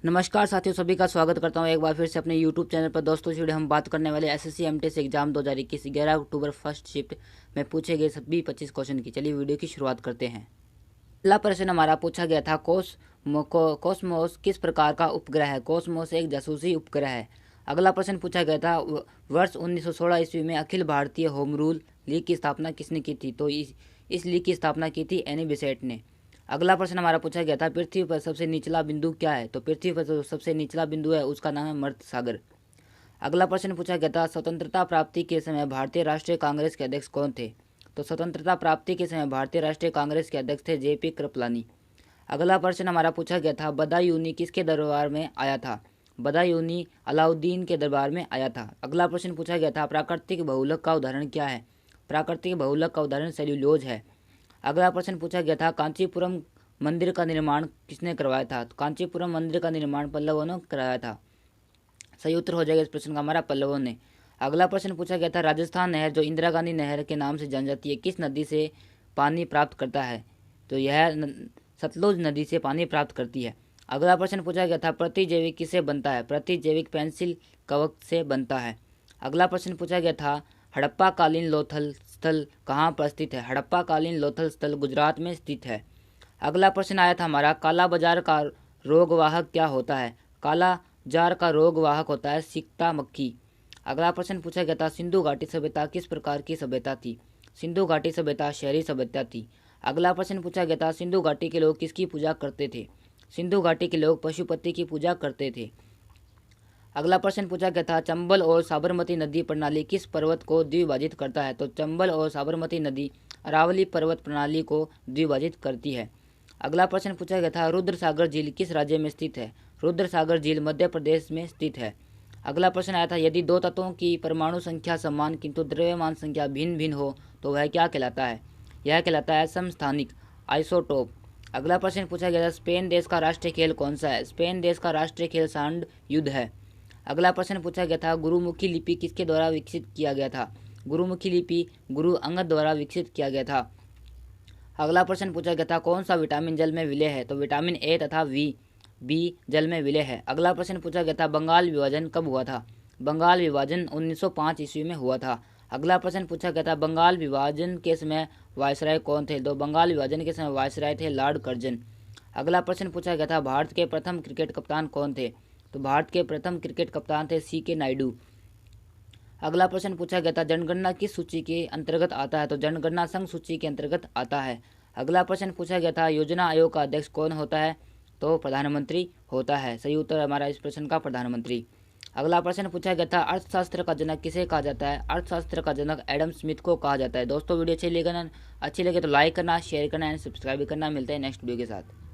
नमस्कार साथियों, सभी का स्वागत करता हूं एक बार फिर से अपने YouTube चैनल पर। दोस्तों, इस वीडियो हम बात करने वाले SSC MTS exam 2021 11 October first shift में पूछे गए सभी 25 क्वेश्चन की। चलिए वीडियो की शुरुआत करते हैं। पहला प्रश्न हमारा पूछा गया था, कॉस्मोस किस प्रकार का उपग्रह है? कॉस्मोस एक जासूसी उपग्रह है। अगला प्रश्न पूछा गया था, वर्ष 1916 ईस्वी में Akhil Bharatiya home rule league की स्थापना किसने की थी? तो इस लीग की स्थापना की थी एनी बेसेंट ने। अगला प्रश्न हमारा पूछा गया था, पृथ्वी पर सबसे निचला बिंदु क्या है? तो पृथ्वी पर जो सबसे निचला बिंदु है उसका नाम है मर्त सागर। अगला प्रश्न पूछा गया था, स्वतंत्रता प्राप्ति के समय भारतीय राष्ट्रीय कांग्रेस के अध्यक्ष कौन थे? तो स्वतंत्रता प्राप्ति के समय भारतीय राष्ट्रीय कांग्रेस के अध्यक्ष थे जेपी कृपलानी। अगला प्रश्न हमारा पूछा गया था, बदायूनी किसके दरबार में आया था? बदायूनी अलाउद्दीन के दरबार में आया था। अगला प्रश्न पूछा गया था, प्राकृतिक बहुलक का उदाहरण क्या है? प्राकृतिक बहुलक का उदाहरण सेल्यूलोज है। अगला प्रश्न पूछा गया था, कांचीपुरम मंदिर का निर्माण किसने करवाया था? तो कांचीपुरम मंदिर का निर्माण पल्लवों ने कराया था। सही उत्तर हो जाएगा इस प्रश्न का हमारा पल्लवों ने। अगला प्रश्न पूछा गया था, राजस्थान नहर जो इंदिरा गांधी नहर के नाम से जानी जाती है किस नदी से पानी प्राप्त करता है? तो यह सतलुज नदी से पानी प्राप्त करती है। अगला प्रश्न पूछा गया था, प्रतिजैविक किससे बनता है? प्रतिजैविक पेंसिल कवक से बनता है। अगला प्रश्न पूछा गया था, हड़प्पा कालीन लोथल स्थल कहाँ पर स्थित है? हड़प्पा कालीन लोथल स्थल गुजरात में स्थित है। अगला प्रश्न आया था हमारा, काला बाजार का रोगवाहक क्या होता है? काला जार का रोगवाहक होता है सिकता मक्खी। अगला प्रश्न पूछा गया था, सिंधु घाटी सभ्यता किस प्रकार की सभ्यता थी? सिंधु घाटी सभ्यता शहरी सभ्यता थी। अगला प्रश्न पूछा गया था, सिंधु घाटी के लोग किसकी पूजा करते थे? सिंधु घाटी के लोग पशुपति की पूजा करते थे। अगला प्रश्न पूछा गया था, चंबल और साबरमती नदी प्रणाली किस पर्वत को द्विभाजित करता है? तो चंबल और साबरमती नदी अरावली पर्वत प्रणाली को द्विभाजित करती है। अगला प्रश्न पूछा गया था, रुद्र सागर झील किस राज्य में स्थित है? रुद्र सागर झील मध्य प्रदेश में स्थित है। अगला प्रश्न आया था, यदि दो तत्वों की परमाणु संख्या समान किंतु द्रव्यमान संख्या भिन्न भिन्न हो तो वह क्या कहलाता है? यह कहलाता है समस्थानिक आइसोटोप। अगला प्रश्न पूछा गया था, स्पेन देश का राष्ट्रीय खेल कौन सा है? स्पेन देश का राष्ट्रीय खेल सांड युद्ध है। अगला प्रश्न पूछा गया था, गुरुमुखी लिपि किसके द्वारा विकसित किया गया था? गुरुमुखी लिपि गुरु अंगद द्वारा विकसित किया गया था। अगला प्रश्न पूछा गया था, कौन सा विटामिन जल में विलय है? तो विटामिन ए तथा बी जल में विलय है। अगला प्रश्न पूछा गया था, बंगाल विभाजन कब हुआ था? बंगाल विभाजन 1905 ईस्वी में हुआ था। अगला प्रश्न पूछा गया था, बंगाल विभाजन के समय वायसराय कौन थे? तो बंगाल विभाजन के समय वायसराय थे लॉर्ड कर्जन। अगला प्रश्न पूछा गया था, भारत के प्रथम क्रिकेट कप्तान कौन थे? तो भारत के प्रथम क्रिकेट कप्तान थे CK नायडू। अगला प्रश्न पूछा गया था, जनगणना किस सूची के अंतर्गत आता है? तो जनगणना संघ सूची के अंतर्गत आता है। अगला प्रश्न पूछा गया था, योजना आयोग का अध्यक्ष कौन होता है? तो प्रधानमंत्री होता है। सही उत्तर हमारा इस प्रश्न का प्रधानमंत्री। अगला प्रश्न पूछा गया था, अर्थशास्त्र का जनक किसे कहा जाता है? अर्थशास्त्र का जनक एडम स्मिथ को कहा जाता है। दोस्तों, वीडियो अच्छी लगे तो लाइक करना, शेयर करना एंड सब्सक्राइब करना। मिलते हैं नेक्स्ट वीडियो के साथ।